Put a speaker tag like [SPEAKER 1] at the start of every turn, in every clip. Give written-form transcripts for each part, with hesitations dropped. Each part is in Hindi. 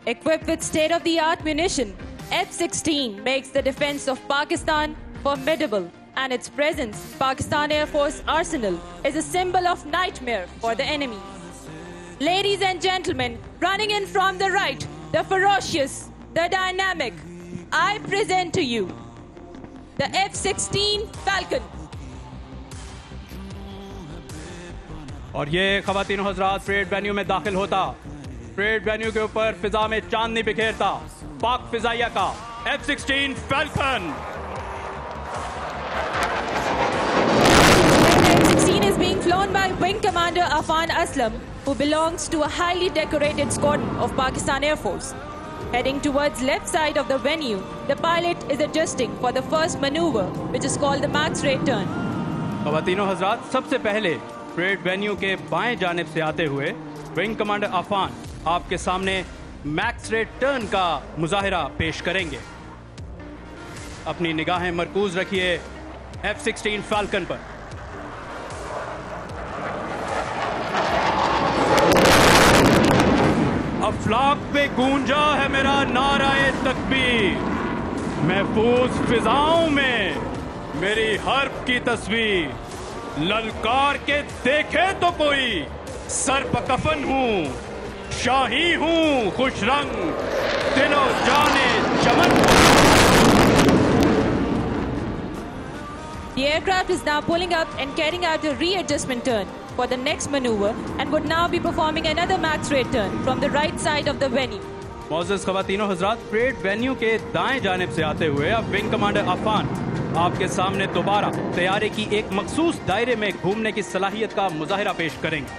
[SPEAKER 1] Equipped with state-of-the-art munition, F-16 makes the defense of Pakistan formidable, and its presence, Pakistan Air Force Arsenal, is a symbol of nightmare for the enemy. Ladies and gentlemen, running in from the right, the ferocious, the dynamic, I present to you the F-16 Falcon.
[SPEAKER 2] और ये ख़वातीन हज़रात परेड वेन्यू में दाखिल होता, परेड वेन्यू के ऊपर फिजा में चांदनी बिखेरता पाक फिजाइया का F-16 Falcon.
[SPEAKER 1] The F-16 is being flown by Wing Commander Afan Aslam, who belongs to a highly decorated squadron of Pakistan Air Force. Heading towards left side of the venue, the pilot is adjusting for the first maneuver, which is called the max rate turn.
[SPEAKER 2] ख़वातीन हज़रात, सबसे पहले परेड वेन्यू के बाएं जानिब से आते हुए विंग कमांडर अफान आपके सामने मैक्स रेट टर्न का मुजाहिरा पेश करेंगे. अपनी निगाहें मरकूज रखिए F-16 फाल्कन पर. अफलाक पे गूंजा है मेरा नाराए तकबीर, महफूज फिजाओं में मेरी हर्ब की तस्वीर. ललकार के देखे तो कोई, सर पकफन हूँ, शाही हूँ खुश रंग, दिलो जाने चमन.
[SPEAKER 1] The aircraft is now pulling up and carrying out a readjustment turn for the next maneuver and would now be performing another max rate turn from the right side of the venue.
[SPEAKER 2] मौजूद ख़वातीनों हज़रात, परेड वेन्यू के दाएं जानिब से आते हुए अब विंग कमांडर अफान आपके सामने दोबारा तैयारी की एक मखसूस दायरे में घूमने की सलाहियत का मुजाहिरा पेश करेंगे.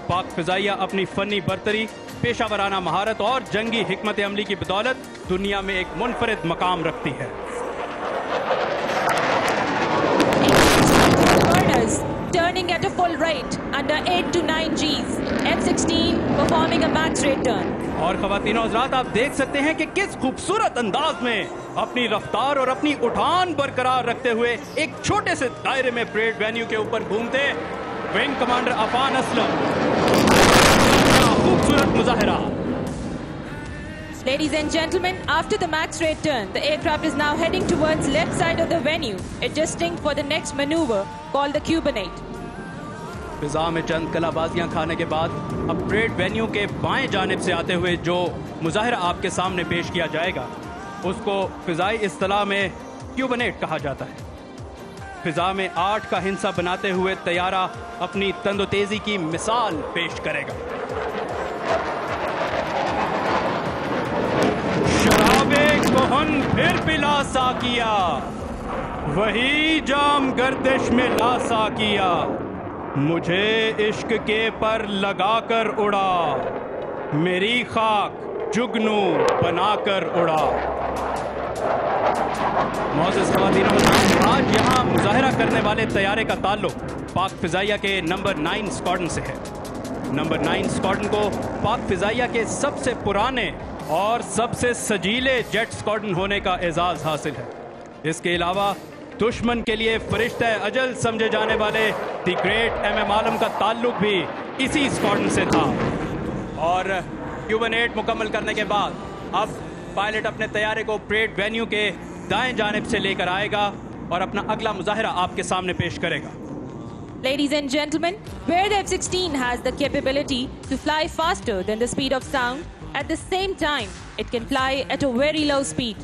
[SPEAKER 2] पाक फिजाइया अपनी फनी बरतरी, पेशावराना महारत और जंगी हिकमत अमली की बदौलत दुनिया में एक मुनफरिद मकाम रखती है.
[SPEAKER 1] Turning at a full rate under 8 to 9 Gs, F-16 performing a max rate turn.
[SPEAKER 2] और ख़वातीनों हज़रात, आप देख सकते हैं कि किस खूबसूरत अंदाज में अपनी रफ्तार और अपनी उठान बरकरार रखते हुए एक छोटे से दायरे में परेड वेन्यू के ऊपर घूमते विंग कमांडर अफान असलम. खूबसूरत मुजाहिरा.
[SPEAKER 1] Ladies and gentlemen, after the max rate turn, the aircraft is now heading towards left side of the venue, adjusting for the next maneuver called the Cubanate.
[SPEAKER 2] फिजा में चंद कलाबाजियां खाने के बाद अब परेड वेन्यू के बाएं जानिब से आते हुए जो मुजाहिरा आपके सामने पेश किया जाएगा उसको फिजाई इस्तिलाह में क्यूबनेट कहा जाता है. फिजा में 8 का हिंसा बनाते हुए तैयारा अपनी तंदोतेजी की मिसाल पेश करेगा. शराबे कोहन फिर पिला सा किया, वही जाम गर्दिश में ला सा किया, मुझे इश्क के पर लगाकर उड़ा, मेरी खाक जुगनू बनाकर उड़ा. मौजूद ख़वातीन, आज यहाँ मुजाहिरा करने वाले तैयारे का ताल्लुक पाक फिजाइया के नंबर 9 स्क्वाड्रन से है. नंबर 9 स्क्वाड्रन को पाक फिजाइया के सबसे पुराने और सबसे सजीले जेट स्क्वाड्रन होने का एजाज़ हासिल है. इसके अलावा दुश्मन के लिए फरिश्ता अजल समझे जाने वाले द ग्रेट MM आलम का ताल्लुक भी इसी स्क्वाड्रन से था. और क्यूबनेट मुकम्मल करने के बाद अब पायलट अपने तैयारे को परेड वेन्यू के दाएं जानिब से लेकर आएगा और अपना अगला मुजाहिरा आपके सामने पेश करेगा.
[SPEAKER 1] Ladies and gentlemen, where the F-16 has the capability to fly faster than the speed of sound, at the same time, it can fly at a very low speed.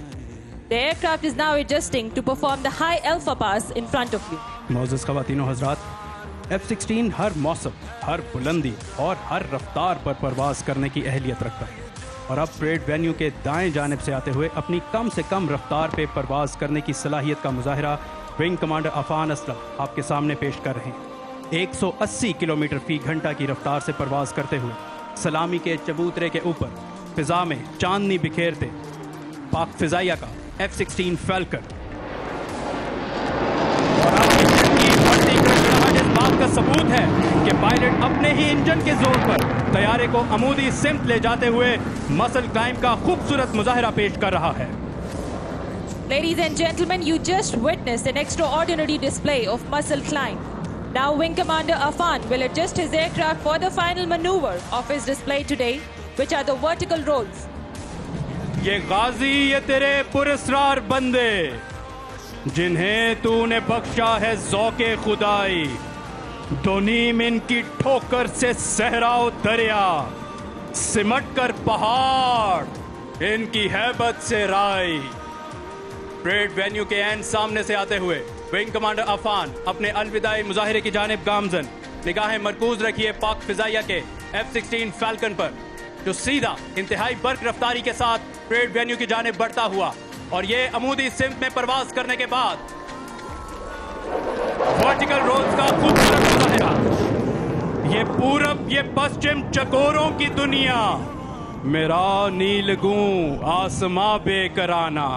[SPEAKER 1] The aircraft is now adjusting to perform the high alpha pass in front of you.
[SPEAKER 2] मौजूद ख़वातीनों हज़रात, F-16 हर मौसम, हर बुलंदी और हर रफ्तार पर परवाज़ करने की अहलियत रखता है. और अब परेड वेन्यू के दाएं जानिब से आते हुए अपनी कम से कम रफ्तार पे परवाज़ करने की सलाहियत का मुजाहिरा विंग कमांडर अफान असलम आपके सामने पेश कर रहे हैं. 180 किलोमीटर फी घंटा की रफ्तार से परवाज़ करते हुए सलामी के चबूतरे के ऊपर फिजा में चांदनी बिखेरते पाक फिजाइया का F-16 Falcon. और इस बात का सबूत है कि पायलट अपने ही इंजन के जोर पर तैयारे को अमूदी सिमत ले जाते हुए मसल क्लाइंब का खूबसूरत मुजाहिरा पेश कर रहा है.
[SPEAKER 1] Ladies and gentlemen, you just witnessed an extraordinary display of muscle climb. Now Wing Commander Afan will adjust his aircraft for the final maneuver of his display today, which are the vertical rolls.
[SPEAKER 2] ये गाजी, ये तेरे पुरस्कार बंदे जिन्हें तूने बख्शा है ज़ौक़े खुदाई, दोनीम इनकी ठोकर से सहराओ दरिया, सिमट कर पहाड़ इनकी हैबत से राई। परेड वेन्यू के एंड सामने से आते हुए विंग कमांडर अफान अपने अलविदाई मुजाहिरे की जानिब गामजन, निगाहें मरकूज रखिए पाक फिजाइया के F-16 फैल्कन पर, जो सीधा इंतहाई बर्क रफ्तारी के साथ परेड वेन्यू की जानिब बढ़ता हुआ और ये अमूदी सिमत में परवाज करने के बाद वर्टिकल रोड्स का खूबसूरत मुजाहिरा, ये पूरब, ये पश्चिम चकोरों की दुनिया, मेरा नीलगूं आसमां बेकराना।